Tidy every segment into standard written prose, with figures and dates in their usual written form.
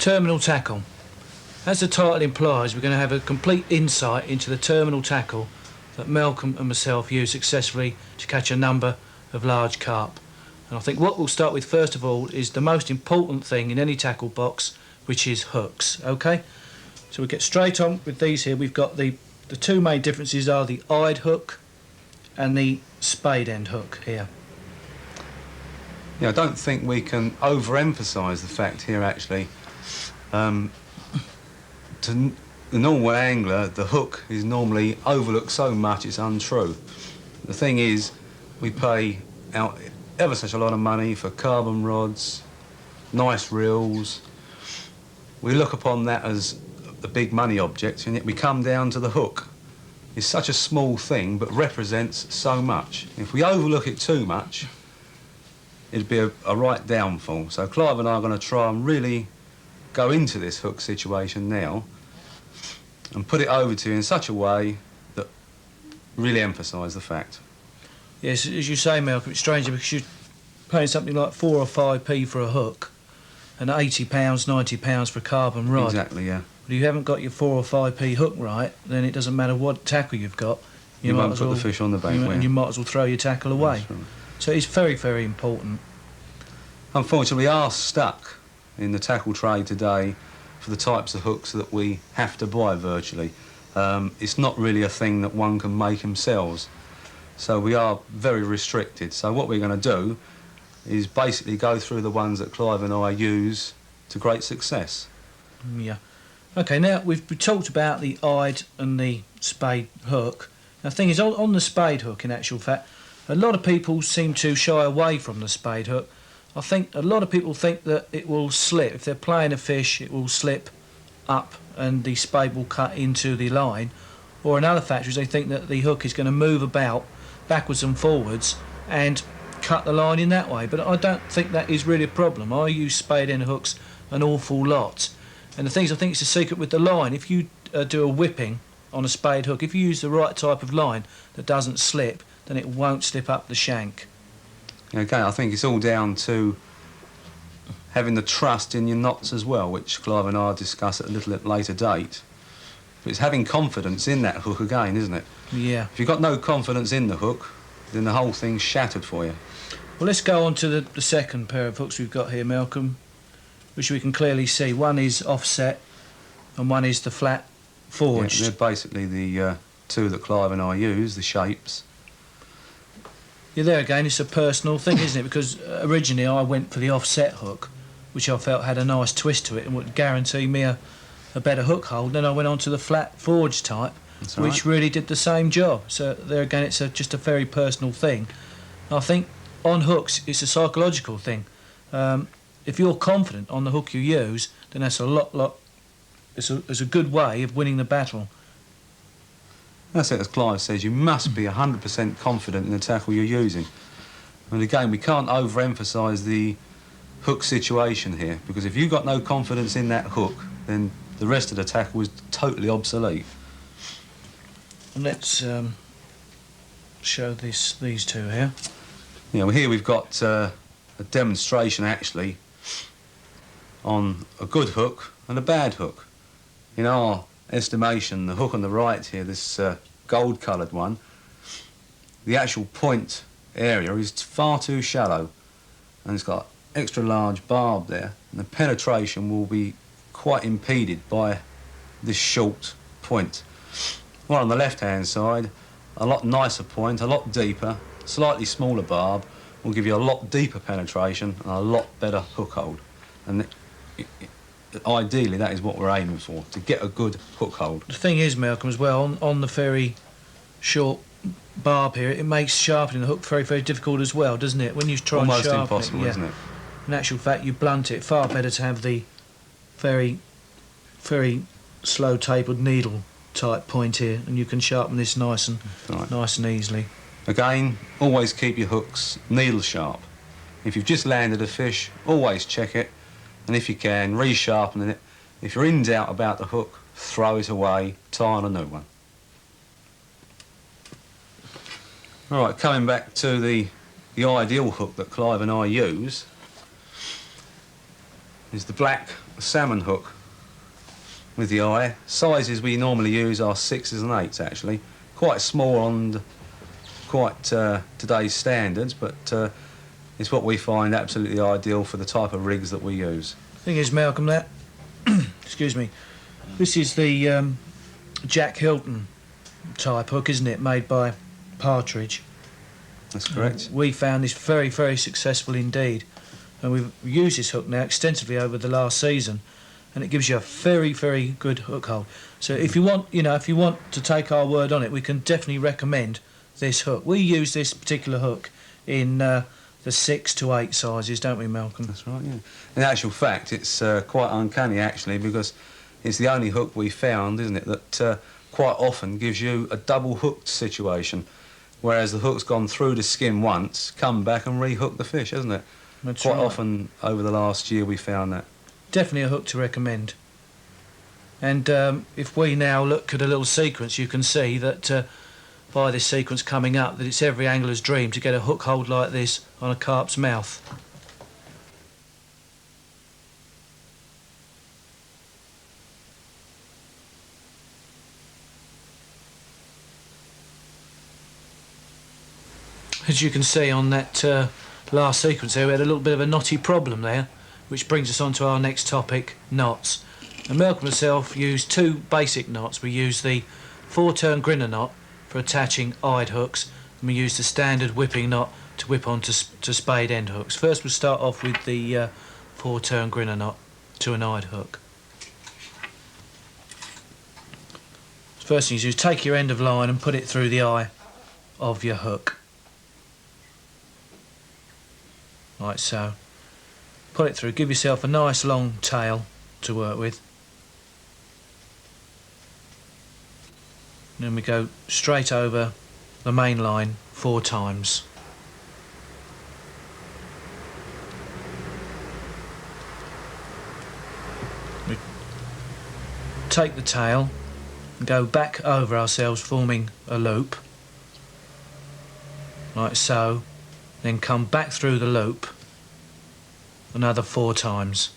Terminal tackle. As the title implies, we're going to have a complete insight into the terminal tackle that Malcolm and myself use successfully to catch a number of large carp. And I think what we'll start with first of all is the most important thing in any tackle box, which is hooks. Okay, so we get straight on with these here. We've got the two main differences are the eyed hook and the spade end hook here. Yeah, I don't think we can overemphasise the fact here actually. To the normal angler, the hook is normally overlooked so much it's untrue. The thing is, we pay out ever such a lot of money for carbon rods, nice reels. We look upon that as the big money object, and yet we come down to the hook. It's such a small thing, but represents so much. If we overlook it too much, it'd be a right downfall. So Clive and I are going to try and really go into this hook situation now and put it over to you in such a way that really emphasise the fact. Yes, as you say, Malcolm, it's strange because you're paying something like 4 or 5p for a hook and £80, £90 for a carbon rod. Exactly, yeah. But if you haven't got your 4 or 5p hook right, then it doesn't matter what tackle you've got. You won't put the fish on the bank, and you might as well throw your tackle away. Right. So it's very, very important. Unfortunately, we are stuck in the tackle trade today for the types of hooks that we have to buy virtually. It's not really a thing that one can make themselves. So we are very restricted. So what we're going to do is basically go through the ones that Clive and I use to great success. Yeah. Okay, now we've talked about the eyed and the spade hook. Now the thing is, on the spade hook, in actual fact, a lot of people seem to shy away from the spade hook. I think a lot of people think that it will slip. If they're playing a fish, it will slip up and the spade will cut into the line. Or another factor is they think that the hook is going to move about backwards and forwards and cut the line in that way. But I don't think that is really a problem. I use spade end hooks an awful lot. And the thing is, I think it's a secret with the line. If you do a whipping on a spade hook, if you use the right type of line that doesn't slip, then it won't slip up the shank. Okay, I think it's all down to having the trust in your knots as well, which Clive and I will discuss at a little later date. But it's having confidence in that hook again, isn't it? Yeah. If you've got no confidence in the hook, then the whole thing's shattered for you. Well, let's go on to the second pair of hooks we've got here, Malcolm, which we can clearly see. One is offset and one is the flat forged. Yeah, they're basically the two that Clive and I use, the shapes. Yeah, there again, it's a personal thing, isn't it? Because originally I went for the offset hook, which I felt had a nice twist to it and would guarantee me a better hook hold. Then I went on to the flat forged type, which really did the same job. So there again, it's just a very personal thing. I think on hooks, it's a psychological thing. If you're confident on the hook you use, then that's it's a good way of winning the battle. That's it, as Clive says, you must be 100% confident in the tackle you're using. And again, we can't overemphasise the hook situation here, because if you've got no confidence in that hook, then the rest of the tackle is totally obsolete. And let's show these two here. Yeah, well, here we've got a demonstration actually on a good hook and a bad hook. In our estimation, the hook on the right here, this gold coloured one, the actual point area is far too shallow and it's got extra large barb there, and the penetration will be quite impeded by this short point. One on the left hand side, a lot nicer point, a lot deeper, slightly smaller barb, will give you a lot deeper penetration and a lot better hook hold. And ideally that is what we're aiming for, to get a good hook hold. The thing is, Malcolm, as well, on the very short barb here, it makes sharpening the hook very, very difficult as well, doesn't it? When you try almost and sharpen impossible, it, yeah. isn't it? In actual fact, you blunt it. Far better to have the very, very slow tapered needle type point here, and you can sharpen this nice and easily. Again, always keep your hooks needle sharp. If you've just landed a fish, always check it, and if you can, resharpen it. If you're in doubt about the hook, throw it away, tie on a new one. All right, coming back to the ideal hook that Clive and I use. is the black salmon hook with the eye. Sizes we normally use are 6s and 8s actually. Quite small on quite today's standards, but it's what we find absolutely ideal for the type of rigs that we use. Thing is, Malcolm, that excuse me, this is the Jack Hilton type hook, isn't it? Made by Partridge. That's correct. We found this very, very successful indeed, and we've used this hook now extensively over the last season, and it gives you a very, very good hook hold. So if you want, if you want to take our word on it, we can definitely recommend this hook. We use this particular hook in the 6 to 8 sizes, don't we, Malcolm? That's right, yeah. In actual fact, it's quite uncanny actually, because it's the only hook we found, isn't it, that quite often gives you a double hooked situation, whereas the hook's gone through the skin once, come back and re-hook the fish, hasn't it? That's quite right. Often over the last year we found that. Definitely a hook to recommend. And if we now look at a little sequence, you can see that by this sequence coming up, that it's every angler's dream to get a hook hold like this on a carp's mouth. As you can see on that last sequence there, we had a little bit of a knotty problem there, which brings us on to our next topic, knots. And Malcolm and myself used 2 basic knots. We used the 4-turn grinner knot for attaching eyed hooks, and we used the standard whipping knot to whip onto to spade end hooks. First we'll start off with the 4-turn grinner knot to an eyed hook. First thing you do is take your end of line and put it through the eye of your hook. Like so. Pull it through, give yourself a nice long tail to work with. And then we go straight over the main line 4 times. We take the tail and go back over ourselves, forming a loop. Like so. Then come back through the loop another 4 times.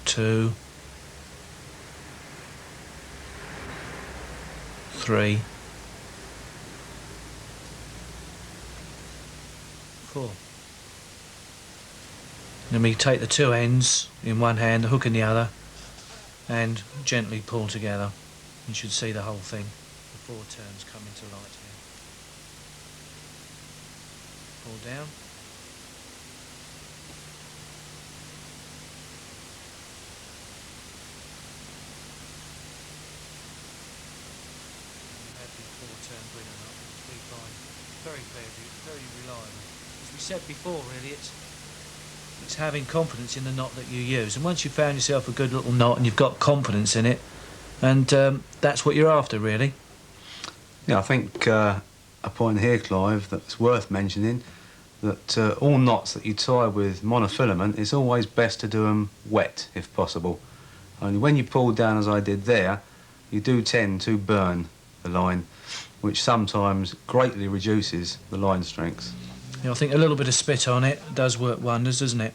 Two, 3, 4. Then we take the 2 ends in one hand, the hook in the other, and gently pull together. You should see the whole thing. The 4 turns come into light here. Pull down. And you have the 4-turn grinner knot, which we find very reliable. As we said before, really, it's having confidence in the knot that you use. And once you've found yourself a good little knot and you've got confidence in it, and that's what you're after, really. Yeah, I think a point here, Clive, that's worth mentioning, that all knots that you tie with monofilament, it's always best to do them wet, if possible. Only when you pull down, as I did there, you do tend to burn the line, which sometimes greatly reduces the line strength. Yeah, I think a little bit of spit on it does work wonders, doesn't it?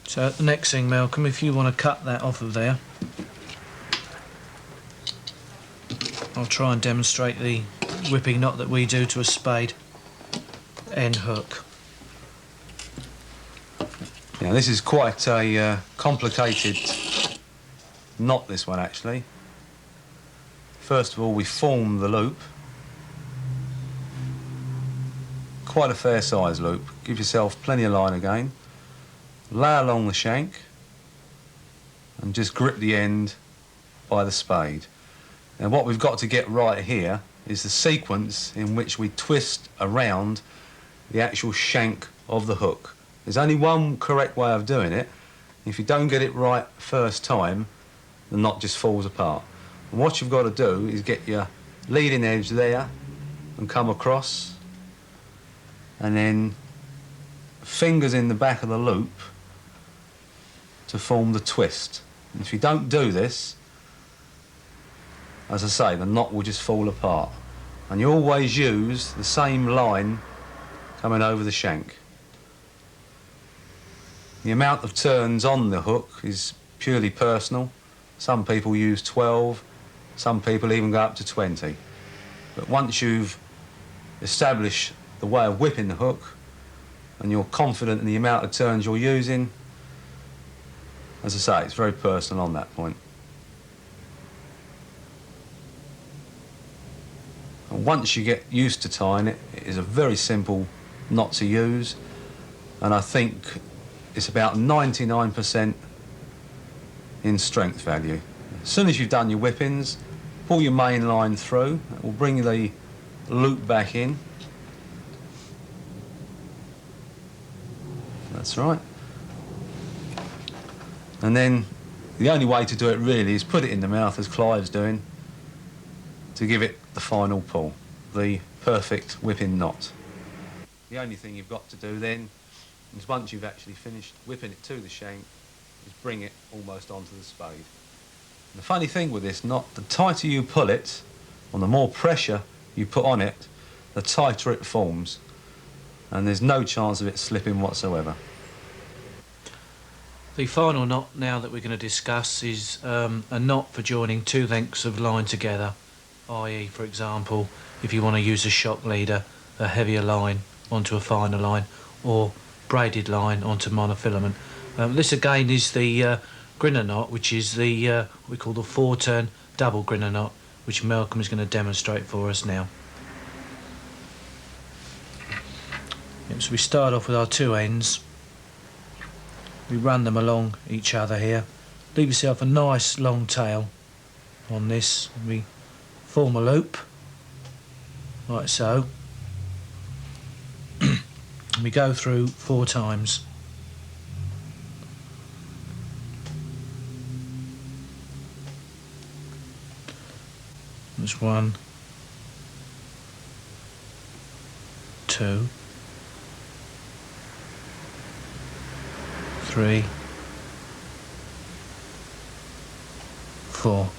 So the next thing, Malcolm, if you want to cut that off of there, I'll try and demonstrate the whipping knot that we do to a spade end hook. Now this is quite a complicated knot, this one actually. First of all, we form the loop. Quite a fair size loop. Give yourself plenty of line again. Lay along the shank and just grip the end by the spade. Now what we've got to get right here is the sequence in which we twist around the actual shank of the hook. There's only one correct way of doing it. If you don't get it right first time, the knot just falls apart. And what you've got to do is get your leading edge there and come across, and then fingers in the back of the loop to form the twist. And if you don't do this, as I say, the knot will just fall apart. and you always use the same line coming over the shank. The amount of turns on the hook is purely personal. Some people use 12, some people even go up to 20. But once you've established the way of whipping the hook and you're confident in the amount of turns you're using, as I say, it's very personal on that point. And once you get used to tying it, it is a very simple knot to use, and I think it's about 99% in strength value. As soon as you've done your whippings, pull your main line through. It will bring the loop back in. That's right. And then the only way to do it really is put it in the mouth, as Clive's doing, to give it the final pull, the perfect whipping knot. The only thing you've got to do then is, once you've actually finished whipping it to the shank, is bring it almost onto the spade. And the funny thing with this knot, the tighter you pull it, and the more pressure you put on it, the tighter it forms, and there's no chance of it slipping whatsoever. The final knot now that we're going to discuss is a knot for joining two lengths of line together, i.e., for example, if you want to use a shock leader, a heavier line onto a finer line, or braided line onto monofilament. This again is the grinner knot, which is the what we call the 4-turn double grinner knot, which Malcolm is going to demonstrate for us now. Yep, so we start off with our two ends. We run them along each other here. Leave yourself a nice long tail on this. We form a loop, like so. And we go through 4 times. There's 1, 2, 3, 4.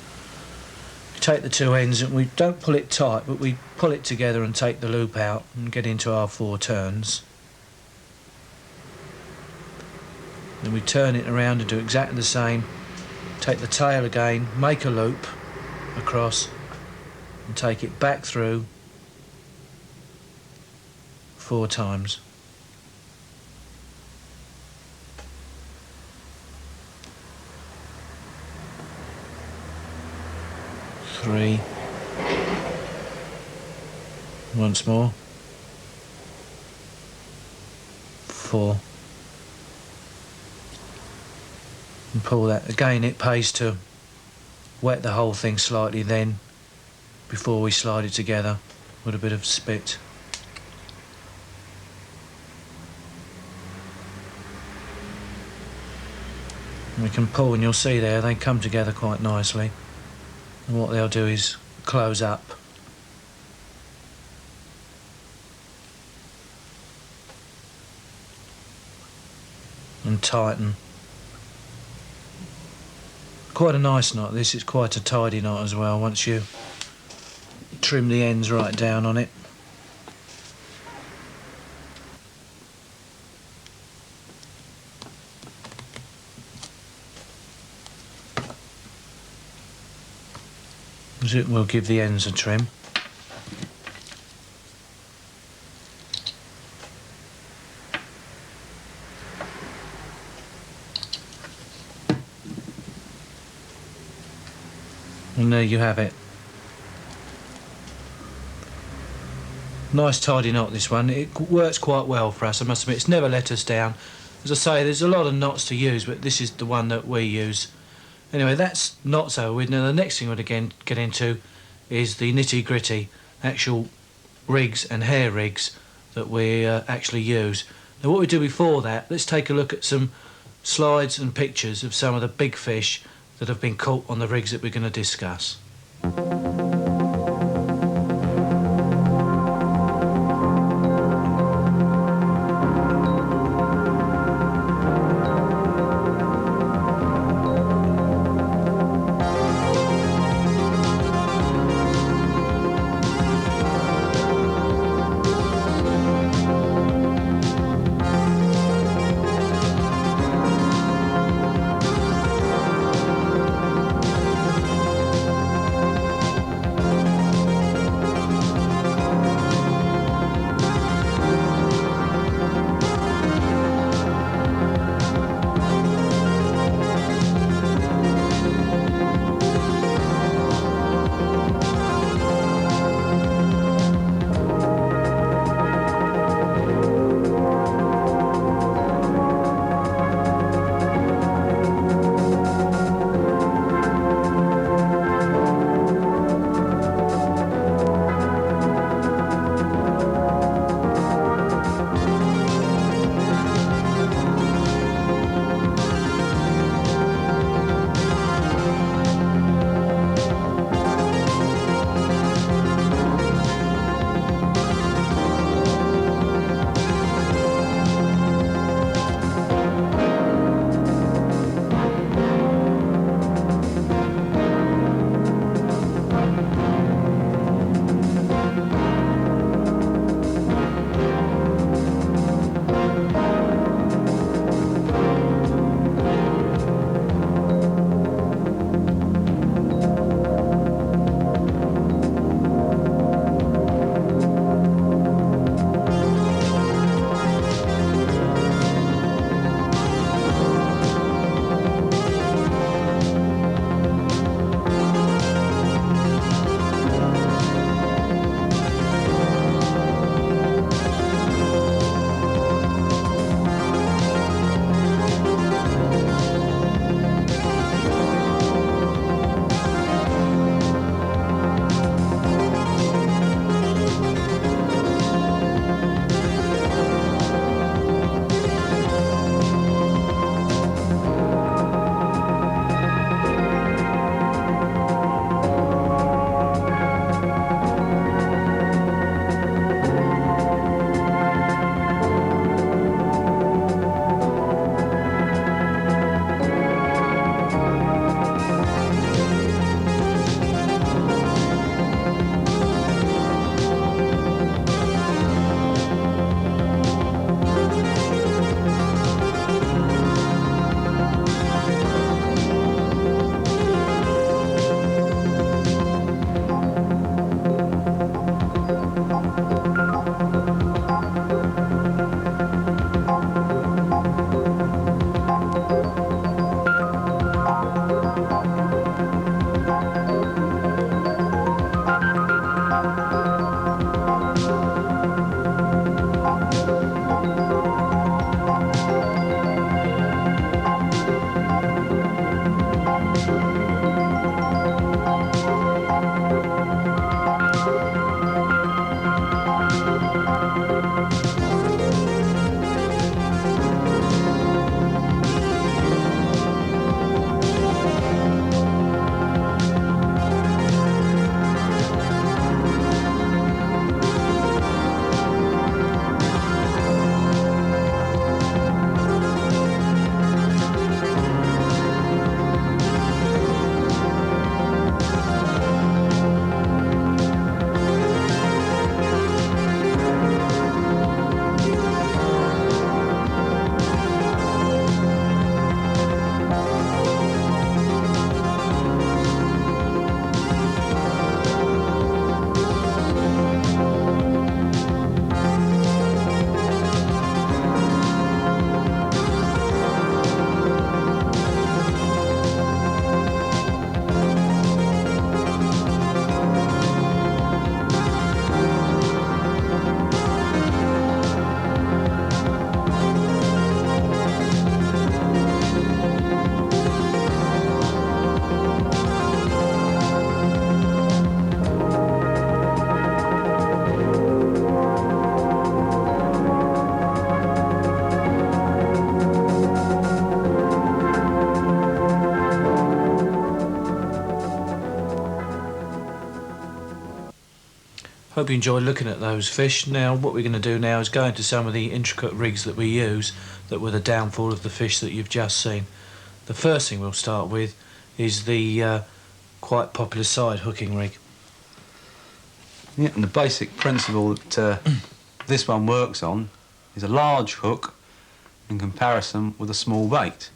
We take the two ends and we don't pull it tight, but we pull it together and take the loop out and get into our 4 turns. Then we turn it around and do exactly the same. Take the tail again, make a loop across and take it back through 4 times. Three. Once more. 4. And pull that. Again, it pays to wet the whole thing slightly then before we slide it together with a bit of spit. And we can pull, and you'll see there they come together quite nicely. And what they'll do is close up. And tighten. Quite a nice knot this, it's quite a tidy knot as well once you trim the ends right down on it. It will give the ends a trim. And there you have it. Nice tidy knot this one. It works quite well for us, I must admit. It's never let us down. As I say, there's a lot of knots to use, but this is the one that we use. Anyway, that's knots over with. Now the next thing we'll again get into is the nitty-gritty, actual rigs and hair rigs that we actually use. Now what we do before that, let's take a look at some slides and pictures of some of the big fish that have been caught on the rigs that we're going to discuss. Hope you enjoyed looking at those fish. Now what we're going to do now is go into some of the intricate rigs that we use that were the downfall of the fish that you've just seen. The first thing we'll start with is the quite popular side hooking rig. Yeah, and the basic principle that this one works on is a large hook in comparison with a small bait.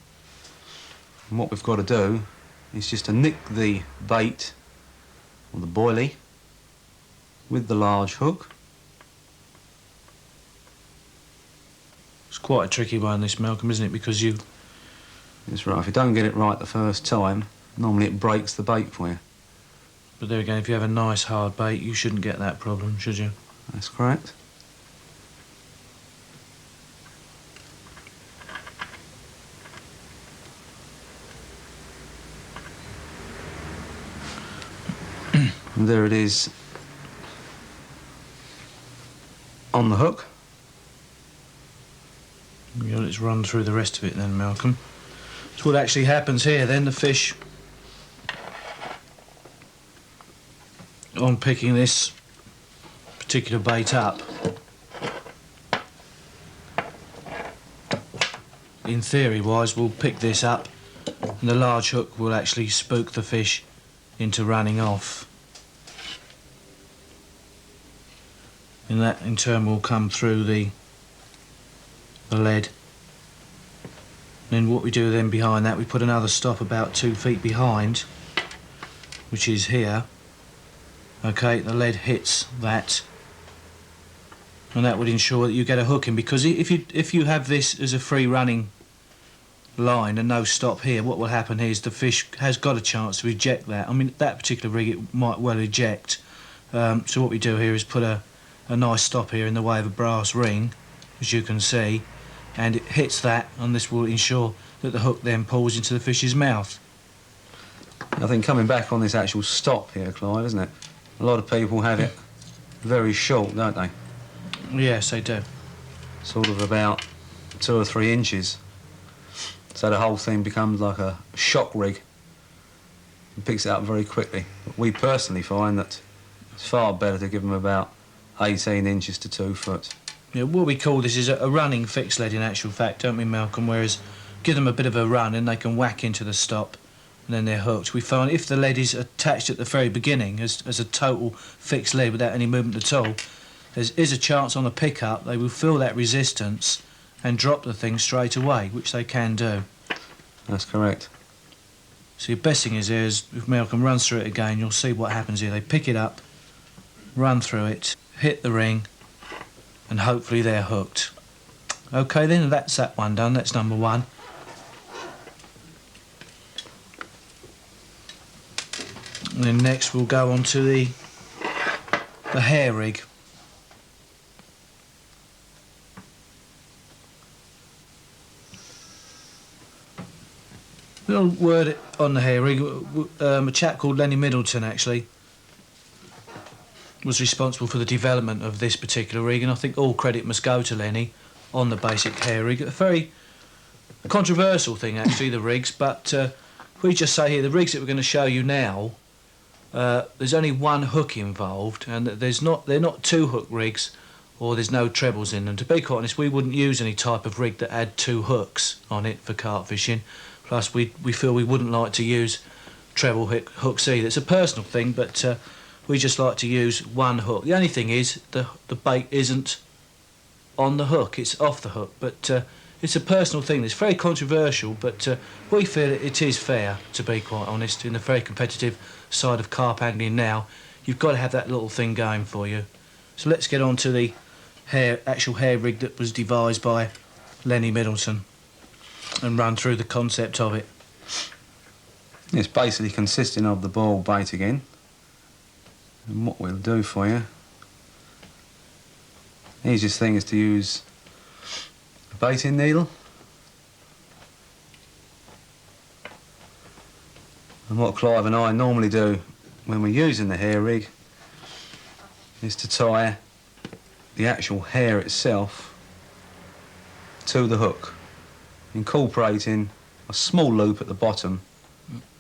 And what we've got to do is just to nick the bait or the boilie with the large hook. It's quite a tricky one, this, Malcolm, isn't it? Because you... That's right, if you don't get it right the first time, normally it breaks the bait for you. But there again, if you have a nice hard bait, you shouldn't get that problem, should you? That's correct. And there it is on the hook. Yeah, let's run through the rest of it then, Malcolm. So what actually happens here then, the fish, on picking this particular bait up, in theory wise, we'll pick this up and the large hook will actually spook the fish into running off. And that in turn will come through the lead. Then what we do then behind that, we put another stop about 2 feet behind, which is here. Okay, the lead hits that, and that would ensure that you get a hook in, because if you have this as a free running line and no stop here, what will happen here is the fish has got a chance to eject that. I mean, that particular rig it might well eject. So what we do here is put a nice stop here in the way of a brass ring, as you can see, and it hits that, and this will ensure that the hook then pulls into the fish's mouth. I think coming back on this actual stop here, Clive, isn't it? A lot of people have it very short, don't they? Yes, they do. Sort of about 2 or 3 inches. So the whole thing becomes like a shock rig and picks it up very quickly. But we personally find that it's far better to give them about 18 inches to 2 foot. Yeah, what we call this is a running fixed lead in actual fact, don't we, Malcolm? Whereas give them a bit of a run and they can whack into the stop and then they're hooked. We find if the lead is attached at the very beginning as a total fixed lead without any movement at all, there is a chance on a pickup they will feel that resistance and drop the thing straight away, which they can do. That's correct. So your best thing is if Malcolm runs through it again, you'll see what happens here. They pick it up, run through it, hit the ring, and hopefully they're hooked. Okay then, that's that one done. That's number one. And then next we'll go on to the hair rig. A little word on the hair rig. A chap called Lenny Middleton actually was responsible for the development of this particular rig, and I think all credit must go to Lenny on the basic hair rig. A very controversial thing actually, the rigs, but we just say here the rigs that we're going to show you now, there's only one hook involved, and they're not 2 hook rigs, or there's no trebles in them. To be quite honest, we wouldn't use any type of rig that had 2 hooks on it for carp fishing. Plus we feel we wouldn't like to use treble hooks either. It's a personal thing, but we just like to use one hook. The only thing is the bait isn't on the hook, it's off the hook, but it's a personal thing. It's very controversial, but we feel it is fair, to be quite honest. In the very competitive side of carp angling now, you've got to have that little thing going for you. So let's get on to the actual hair rig that was devised by Lenny Middleton and run through the concept of it. It's basically consisting of the ball bait again. And what we'll do for you, easiest thing is to use a baiting needle. And what Clive and I normally do when we're using the hair rig is to tie the actual hair itself to the hook, incorporating a small loop at the bottom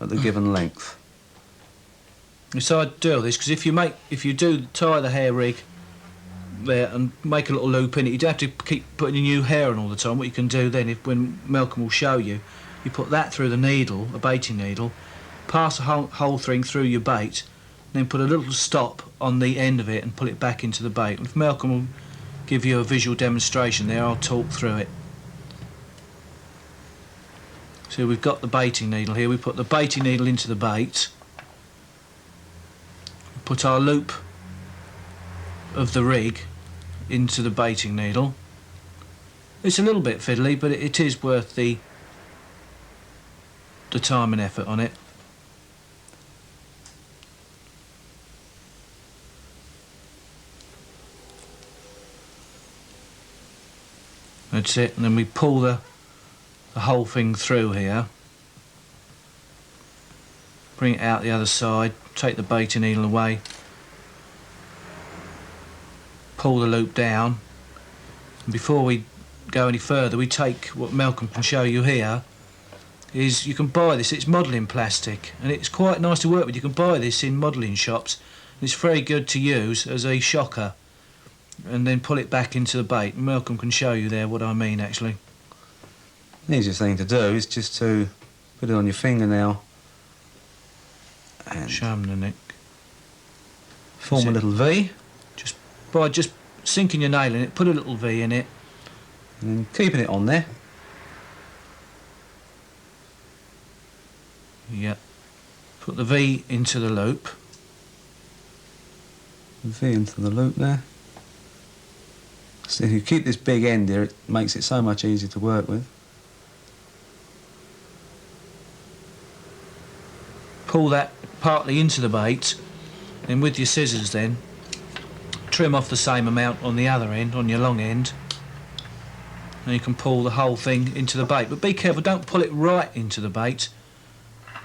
at the given length. So I do this because if you do tie the hair rig there and make a little loop in it, you'd have to keep putting your new hair on all the time. What you can do then, when Malcolm will show you, you put that through the needle, a baiting needle, pass the whole thing through your bait, then put a little stop on the end of it and pull it back into the bait. If Malcolm will give you a visual demonstration there, I'll talk through it. So we've got the baiting needle here. We put the baiting needle into the bait, put our loop of the rig into the baiting needle. It's a little bit fiddly, but it is worth the time and effort on it. That's it, and then we pull the whole thing through here, bring it out the other side, take the baiting needle away, pull the loop down, and before we go any further, we take what Malcolm can show you here. Is you can buy this, it's modelling plastic, and it's quite nice to work with. You can buy this in modelling shops, and it's very good to use as a shocker, and then pull it back into the bait. Malcolm can show you there what I mean actually. The easiest thing to do is just to put it on your fingernail and Show him the neck. form a little V, By just sinking your nail in it, put a little V in it. and then keeping it on there. Yep. Put the V into the loop. V into the loop there. So if you keep this big end here, it makes it so much easier to work with. Pull that partly into the bait, and with your scissors then trim off the same amount on the other end, on your long end, and you can pull the whole thing into the bait. But be careful, don't pull it right into the bait.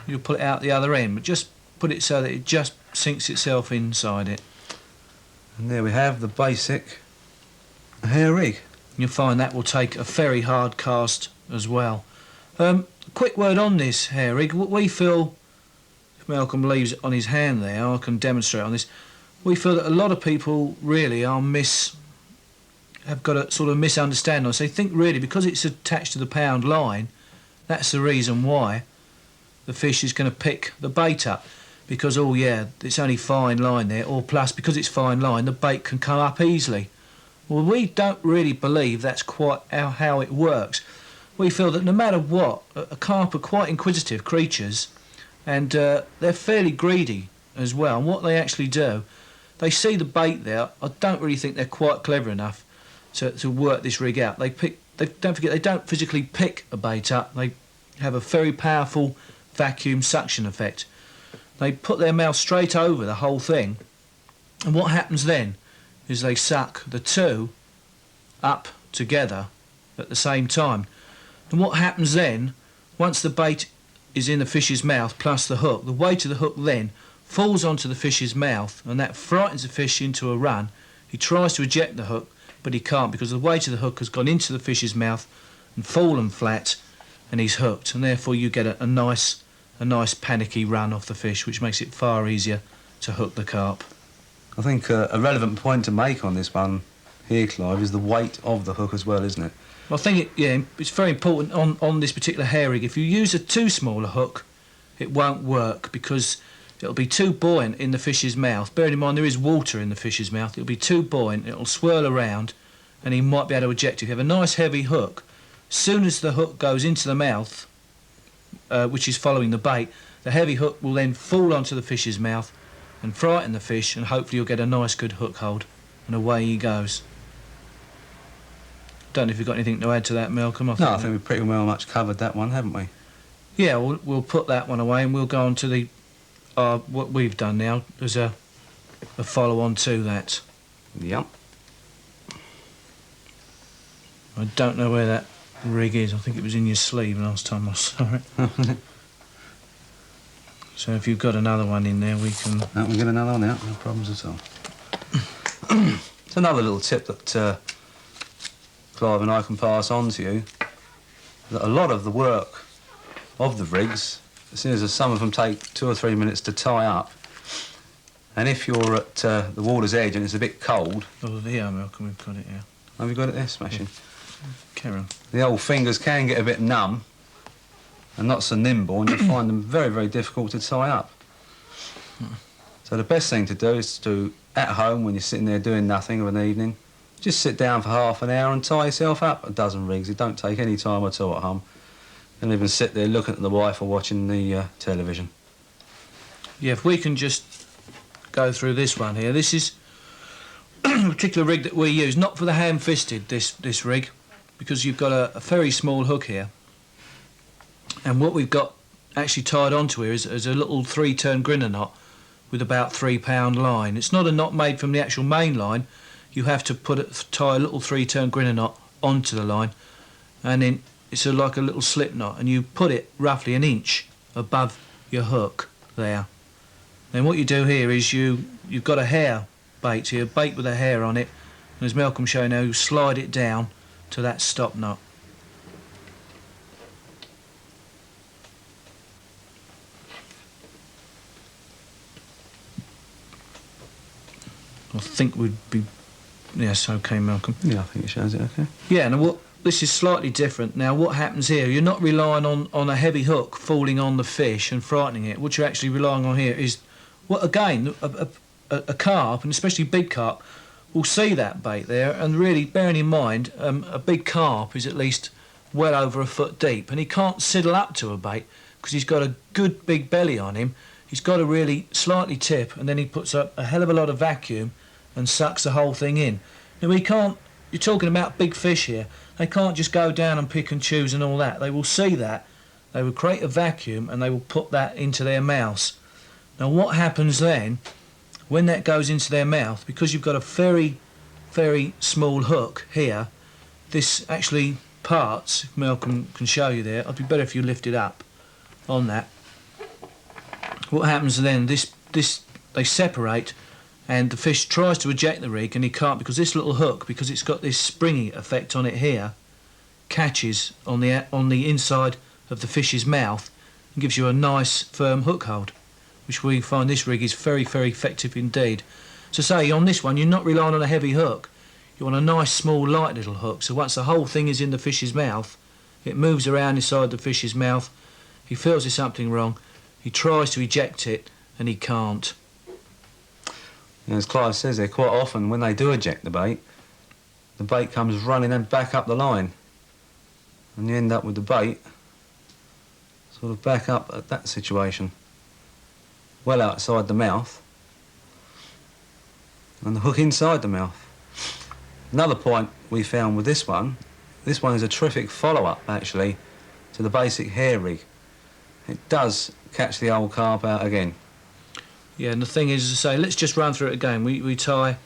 You'll pull it out the other end, but just put it so that it just sinks itself inside it. And there we have the basic hair rig. You'll find that will take a very hard cast as well. Quick word on this hair rig. We feel, if Malcolm leaves it on his hand there, I can demonstrate on this. We feel that a lot of people really have got a sort of misunderstanding on this. They think really because it's attached to the pound line, that's the reason why the fish is going to pick the bait up. Because, oh yeah, it's only fine line there, or plus because it's fine line, the bait can come up easily. Well, we don't really believe that's quite how it works. We feel that no matter what, a carp are quite inquisitive creatures, and they're fairly greedy as well. And what they actually do, they see the bait there. I don't really think they're quite clever enough to work this rig out. Don't forget, they don't physically pick a bait up. They have a very powerful vacuum suction effect. They put their mouth straight over the whole thing, and what happens then is they suck the two up together at the same time. And what happens then, once the bait is in the fish's mouth plus the hook, the weight of the hook then falls onto the fish's mouth, and that frightens the fish into a run. He tries to eject the hook, but he can't, because the weight of the hook has gone into the fish's mouth and fallen flat, and he's hooked, and therefore you get a nice panicky run off the fish, which makes it far easier to hook the carp. I think a relevant point to make on this one here, Clive, is the weight of the hook as well, isn't it? I think it's very important on this particular hair rig. If you use a too small a hook, it won't work, because it'll be too buoyant in the fish's mouth. Bearing in mind there is water in the fish's mouth, it'll be too buoyant, it'll swirl around, and he might be able to eject it. If you have a nice heavy hook, as soon as the hook goes into the mouth, which is following the bait, the heavy hook will then fall onto the fish's mouth and frighten the fish, and hopefully you'll get a nice good hook hold, and away he goes. Don't know if you've got anything to add to that, Malcolm. I think we've pretty well much covered that one, haven't we? Yeah, we'll put that one away, and we'll go on to the what we've done now as a follow-on to that. Yep. I don't know where that rig is. I think it was in your sleeve last time I saw it. So if you've got another one in there, we can... No, we'll get another one out, no problems at all. It's another little tip that Clive and I can pass on to you, that a lot of the work of the rigs, as soon as some of them take 2 or 3 minutes to tie up, And if you're at the water's edge and it's a bit cold... Oh, here, Malcolm, we've got it here. Have you got it there? Smashing. Carry on. The old fingers can get a bit numb and not so nimble, and you find them very, very difficult to tie up. So the best thing to do is to, at home, when you're sitting there doing nothing of an evening, just sit down for half an hour and tie yourself up a dozen rigs. It don't take any time at all at home. And even sit there looking at the wife or watching the television. Yeah, if we can just go through this one here. This is a particular rig that we use, not for the ham-fisted, this rig, because you've got a very small hook here. And what we've got actually tied onto here is a little 3-turn grinner knot with about 3-pound line. It's not a knot made from the actual main line. You have to tie a little 3-turn grinner knot onto the line, and then it's like a little slip knot, and you put it roughly an inch above your hook there. Then what you do here is you've got a hair bait here, bait with a hair on it, and as Malcolm showed now, you slide it down to that stop knot. I think we'd be... Yes, okay, Malcolm. Yeah, I think it shows it okay. Yeah, and this is slightly different. Now, what happens here, you're not relying on a heavy hook falling on the fish and frightening it. What you're actually relying on here is, well, again, a carp, and especially big carp, will see that bait there, and really, bearing in mind, a big carp is at least well over a foot deep, and he can't sidle up to a bait because he's got a good big belly on him. He's got to really slightly tip, and then he puts up a hell of a lot of vacuum and sucks the whole thing in. Now, he can't... You're talking about big fish here. They can't just go down and pick and choose and all that. They will see that, they will create a vacuum, and they will put that into their mouths. Now, what happens then, when that goes into their mouth, because you've got a very, very small hook here, this actually parts, if Malcolm can show you there, it'd be better if you lift it up on that. What happens then, they separate, and the fish tries to eject the rig and he can't, because this little hook, because it's got this springy effect on it here, catches on the inside of the fish's mouth and gives you a nice firm hook hold, which we find this rig is very, very effective indeed. So say on this one you're not relying on a heavy hook, you want a nice small light little hook, so once the whole thing is in the fish's mouth, it moves around inside the fish's mouth, he feels there's something wrong, he tries to eject it and he can't. And as Clive says there, quite often when they do eject the bait comes running and back up the line, and you end up with the bait sort of back up at that situation, well outside the mouth, and the hook inside the mouth. Another point we found with this one is a terrific follow-up actually to the basic hair rig. It does catch the old carp out again. Yeah, and the thing is, as I say, let's just run through it again. We tie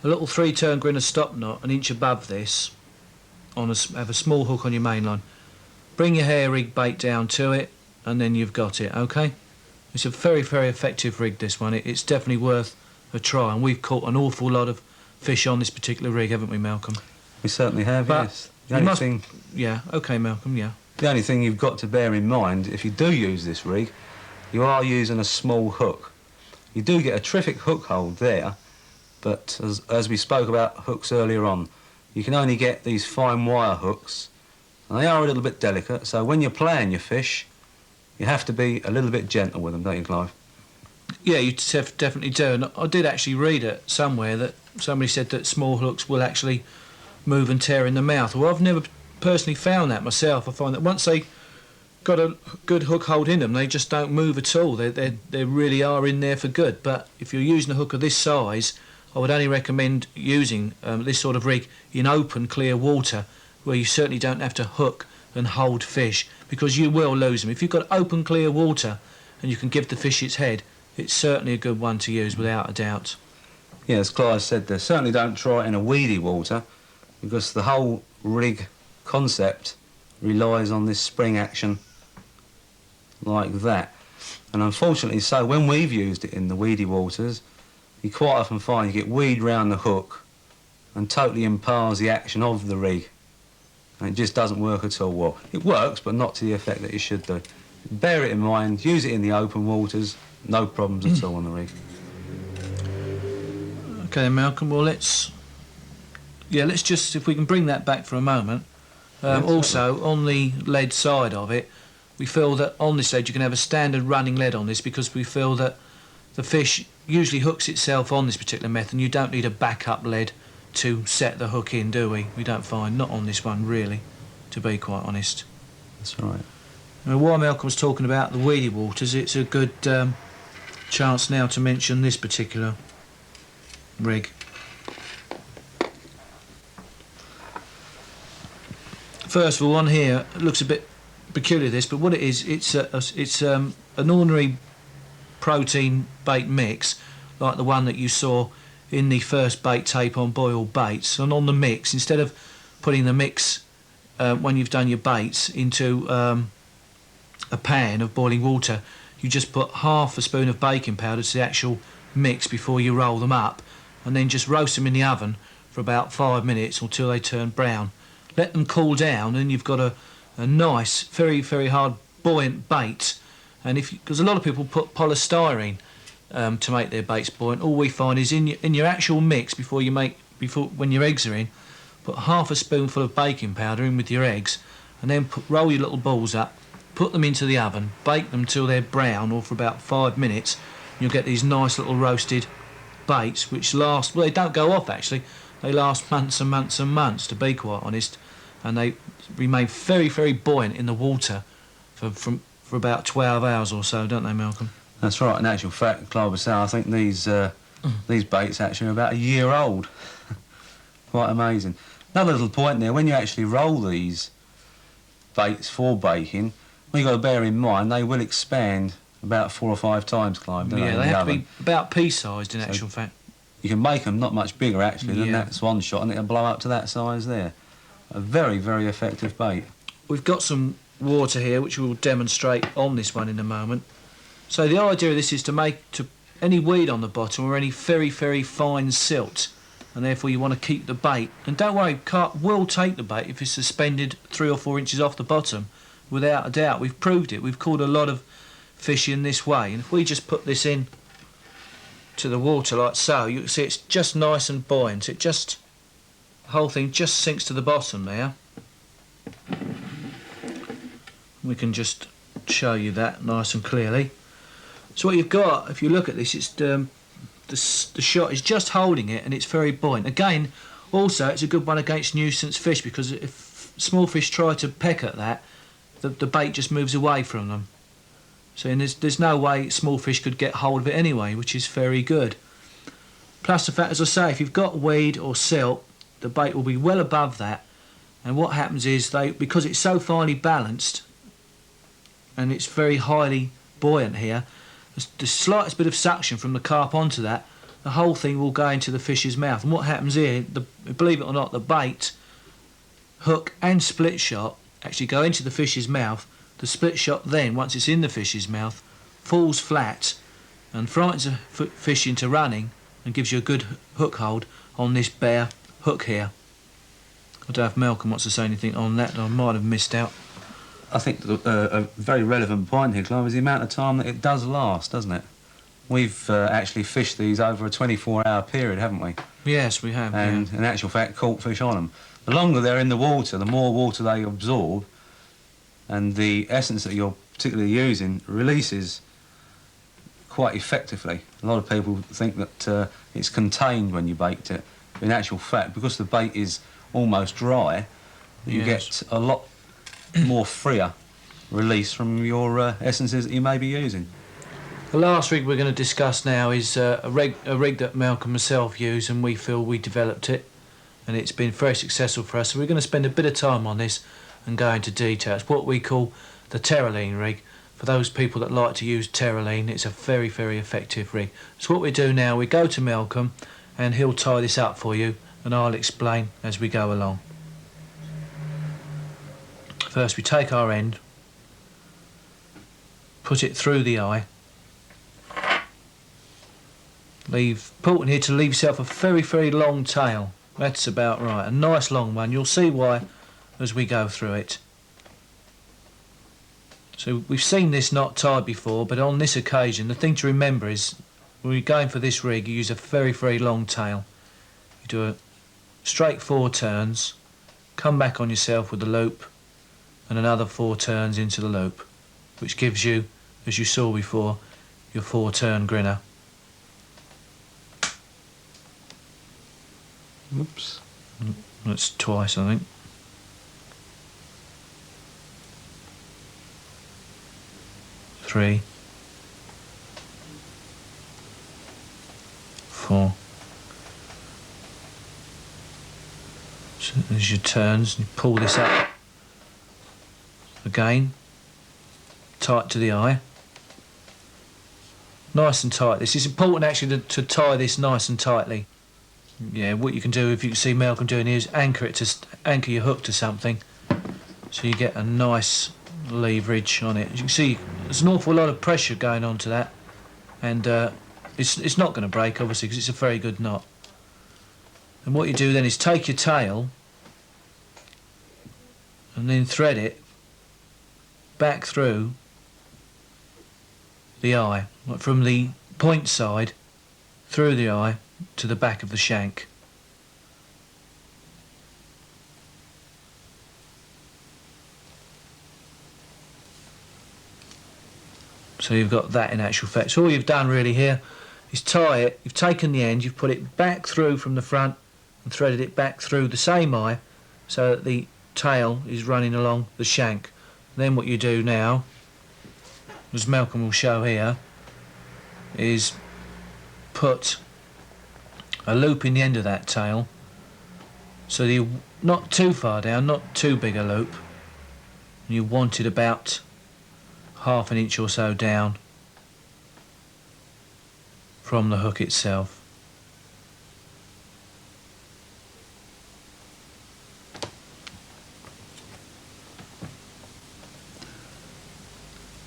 a little 3-turn grinner stop knot an inch above this, have a small hook on your main line. Bring your hair rig bait down to it, and then you've got it, okay? It's a very, very effective rig, this one. It's definitely worth a try, and we've caught an awful lot of fish on this particular rig, haven't we, Malcolm? We certainly have, But yes. The only thing... Yeah, okay, Malcolm, yeah. The only thing you've got to bear in mind, if you do use this rig, you are using a small hook. You do get a terrific hook hold there, but as we spoke about hooks earlier on, you can only get these fine wire hooks, and they are a little bit delicate, so when you're playing your fish, you have to be a little bit gentle with them, don't you, Clive? Yeah, you definitely do, and I did actually read it somewhere that somebody said that small hooks will actually move and tear in the mouth. Well, I've never personally found that myself. I find that once they got a good hook hold in them, they just don't move at all. They really are in there for good. But if you're using a hook of this size, I would only recommend using this sort of rig in open, clear water, where you certainly don't have to hook and hold fish, because you will lose them. If you've got open, clear water and you can give the fish its head, it's certainly a good one to use without a doubt. Yeah, as Clive said there, certainly don't try it in a weedy water, because the whole rig concept relies on this spring action like that. And unfortunately so, when we've used it in the weedy waters, you quite often find you get weed round the hook and totally impars the action of the rig, and it just doesn't work at all well. It works, but not to the effect that it should do. Bear it in mind, use it in the open waters, no problems at all on the rig. Okay, then, Malcolm. Well, let's just, if we can bring that back for a moment. Also, on the lead side of it, we feel that on this lead you can have a standard running lead on this, because we feel that the fish usually hooks itself on this particular method, and you don't need a backup lead to set the hook in, do we? We don't find, not on this one really, to be quite honest. That's right. Now, while Malcolm was talking about the weedy waters, it's a good chance now to mention this particular rig. First of all, on here, it looks a bit peculiar, this, but what it is, it's an ordinary protein bait mix, like the one that you saw in the first bait tape on boiled baits. And on the mix, instead of putting the mix when you've done your baits into a pan of boiling water, you just put half a spoon of baking powder to the actual mix before you roll them up, and then just roast them in the oven for about 5 minutes until they turn brown. Let them cool down, and you've got a nice, very, very hard, buoyant bait. And because a lot of people put polystyrene to make their baits buoyant, all we find is in your actual mix when your eggs are in, put half a spoonful of baking powder in with your eggs, and then roll your little balls up, put them into the oven, bake them till they're brown, or for about 5 minutes. And you'll get these nice little roasted baits, which last, well, they don't go off actually, they last months and months and months, to be quite honest, and they remain very, very buoyant in the water for about 12 hours or so, don't they, Malcolm? That's right. In actual fact, Clive was saying, I think these baits actually are about a year old. Quite amazing. Another little point there, when you actually roll these baits for baking, well, you've got to bear in mind they will expand about 4 or 5 times, Clive, don't they? Yeah, in they the have to oven. be about pea-sized in actual fact. You can make them not much bigger actually than Yeah. that swan shot, and it'll blow up to that size there. A very, very effective bait. We've got some water here which we'll demonstrate on this one in a moment. So the idea of this is to make any weed on the bottom or any very, very fine silt, and therefore you want to keep the bait. And don't worry, carp will take the bait if it's suspended 3 or 4 inches off the bottom, without a doubt. We've proved it. We've caught a lot of fish in this way, and if we just put this in to the water like so, you can see it's just nice and buoyant. The whole thing just sinks to the bottom there. We can just show you that nice and clearly. So what you've got, if you look at this, it's the shot is just holding it, and it's very buoyant. Again, also it's a good one against nuisance fish, because if small fish try to peck at that, the bait just moves away from them. So there's no way small fish could get hold of it anyway, which is very good. Plus the fact, as I say, if you've got weed or silt, the bait will be well above that, and what happens is because it's so finely balanced and it's very highly buoyant here, the slightest bit of suction from the carp onto that, the whole thing will go into the fish's mouth. And what happens here, believe it or not, the bait, hook and split shot actually go into the fish's mouth. The split shot then, once it's in the fish's mouth, falls flat and frightens a fish into running and gives you a good hook hold on this bare hook here. I don't know if Malcolm wants to say anything on that I might have missed out. I think a very relevant point here, Clive, is the amount of time that it does last, doesn't it? We've actually fished these over a 24-hour period, haven't we? Yes, we have. And in actual fact, caught fish on them. The longer they're in the water, the more water they absorb, and the essence that you're particularly using releases quite effectively. A lot of people think that it's contained when you baked it. In actual fact, because the bait is almost dry, you get a lot more freer release from your essences that you may be using. The last rig we're going to discuss now is a rig that Malcolm and myself use, and we feel we developed it, and it's been very successful for us. So we're going to spend a bit of time on this and go into detail. It's what we call the Terraline rig. For those people that like to use Terraline, it's a very, very effective rig. So what we do now, we go to Malcolm and he'll tie this up for you, and I'll explain as we go along. First we take our end, put it through the eye, important here to leave yourself a very, very long tail. That's about right, a nice long one. You'll see why as we go through it. So we've seen this knot tied before, but on this occasion the thing to remember is when you're going for this rig, you use a very, very long tail. You do a straight 4 turns, come back on yourself with the loop, and another 4 turns into the loop, which gives you, as you saw before, your 4-turn grinner. Oops. That's twice, I think. 3, 4. So there's your turns. You pull this up again, tight to the eye. Nice and tight. This is important actually to tie this nice and tightly. Yeah, what you can do, if you can see Malcolm doing here, is anchor your hook to something, so you get a nice leverage on it. As you can see, there's an awful lot of pressure going on to that, and it's not going to break obviously because it's a very good knot. And what you do then is take your tail and then thread it back through the eye, like from the point side through the eye to the back of the shank. So you've got that in actual fact. So all you've done really here is tie it, you've taken the end, you've put it back through from the front and threaded it back through the same eye so that the tail is running along the shank. And then what you do now, as Malcolm will show here, is put a loop in the end of that tail so that you're not too far down, not too big a loop. You want it about half an inch or so down from the hook itself.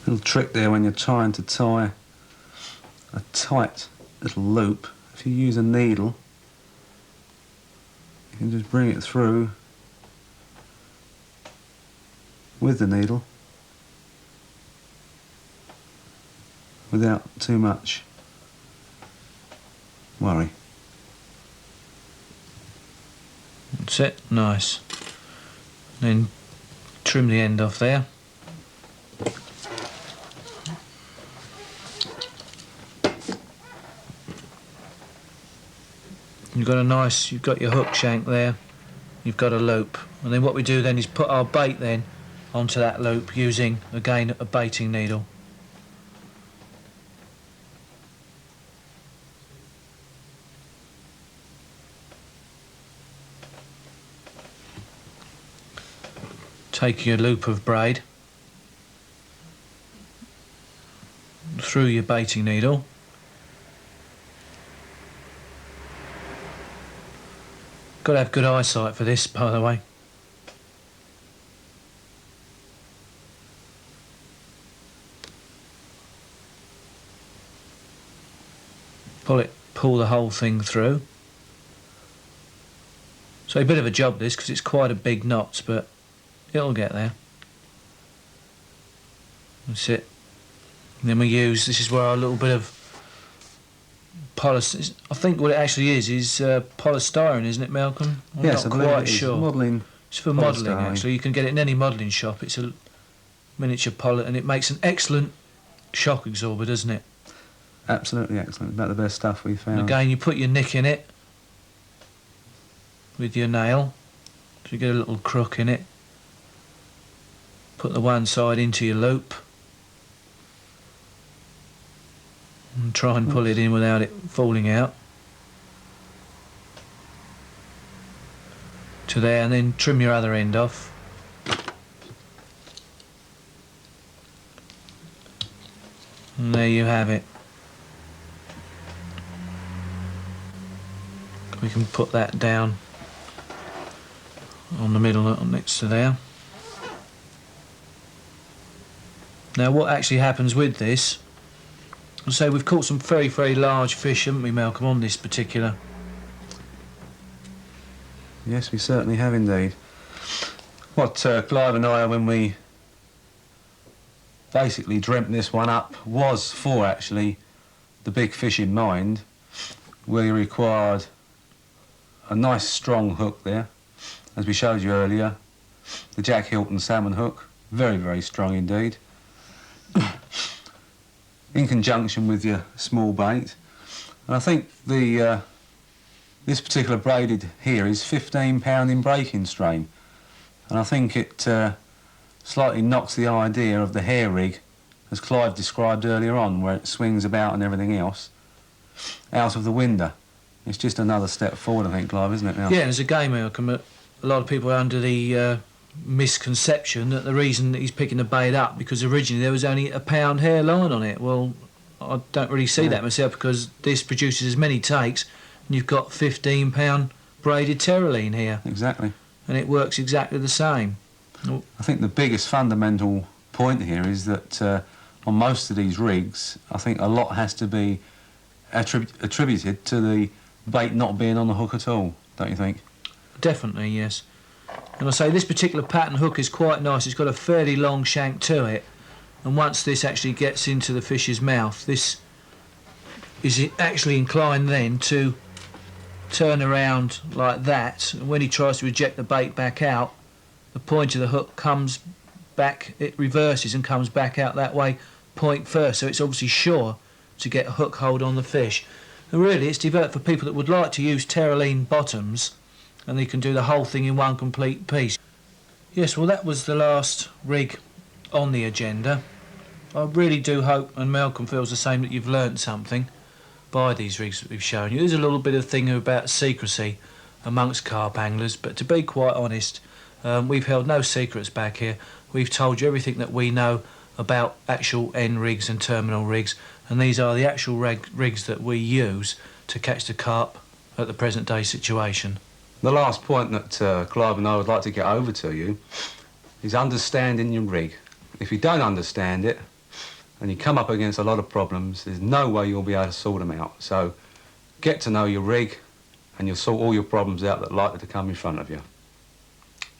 Little trick there when you're trying to tie a tight little loop. If you use a needle, you can just bring it through with the needle without too much worry. That's it, nice. Then trim the end off there. You've got your hook shank there, you've got a loop, and then what we do then is put our bait then onto that loop using again a baiting needle. Take your loop of braid through your baiting needle. Got to have good eyesight for this, by the way. Pull the whole thing through. So a bit of a job this because it's quite a big knot, but it'll get there. That's it. And then we use, this is where our little bit of polystyrene, I think what it actually is polystyrene, isn't it, Malcolm? I'm Yes, not I believe quite it is. sure. Modelling. It's for modelling actually. You can get it in any modelling shop. It's a miniature poly, and it makes an excellent shock absorber, doesn't it? Absolutely excellent. About the best stuff we've found. And again, you put your nick in it with your nail, so you get a little crook in it. Put the one side into your loop and try and pull it in without it falling out to there, and then trim your other end off. And there you have it. We can put that down on the middle next to there. Now what actually happens with this, I'll say we've caught some very, very large fish, haven't we, Malcolm, on this particular? Yes, we certainly have indeed. What Clive and I, when we basically dreamt this one up, was for actually the big fish in mind, we required a nice strong hook there, as we showed you earlier. The Jack Hilton salmon hook, very, very strong indeed. In conjunction with your small bait. And I think this particular braided here is 15 pound in breaking strain. And I think it slightly knocks the idea of the hair rig, as Clive described earlier on, where it swings about and everything else, out of the window. It's just another step forward, I think, Clive, isn't it now? Yeah, and as a game outcome, a lot of people are under the misconception that the reason that he's picking the bait up because originally there was only a pound hair line on it. Well, I don't really see that myself, because this produces as many takes and you've got 15 pound braided terraline here. Exactly. And it works exactly the same. I think the biggest fundamental point here is that on most of these rigs, I think a lot has to be attributed to the bait not being on the hook at all, don't you think? Definitely, yes. And I say this particular pattern hook is quite nice. It's got a fairly long shank to it, and once this actually gets into the fish's mouth, this is actually inclined then to turn around like that, and when he tries to eject the bait back out, the point of the hook comes back, it reverses and comes back out that way, point first, so it's obviously sure to get a hook hold on the fish. And really it's developed for people that would like to use terraline bottoms, and they can do the whole thing in one complete piece. Yes, well, that was the last rig on the agenda. I really do hope, and Malcolm feels the same, that you've learnt something by these rigs that we've shown you. There's a little bit of thing about secrecy amongst carp anglers, but to be quite honest, we've held no secrets back here. We've told you everything that we know about actual end rigs and terminal rigs, and these are the actual rigs that we use to catch the carp at the present day situation. The last point that Clive and I would like to get over to you is understanding your rig. If you don't understand it and you come up against a lot of problems, there's no way you'll be able to sort them out. So get to know your rig and you'll sort all your problems out that are likely to come in front of you.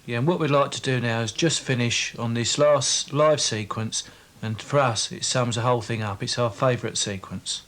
Yeah, and what we'd like to do now is just finish on this last live sequence, and for us it sums the whole thing up. It's our favourite sequence.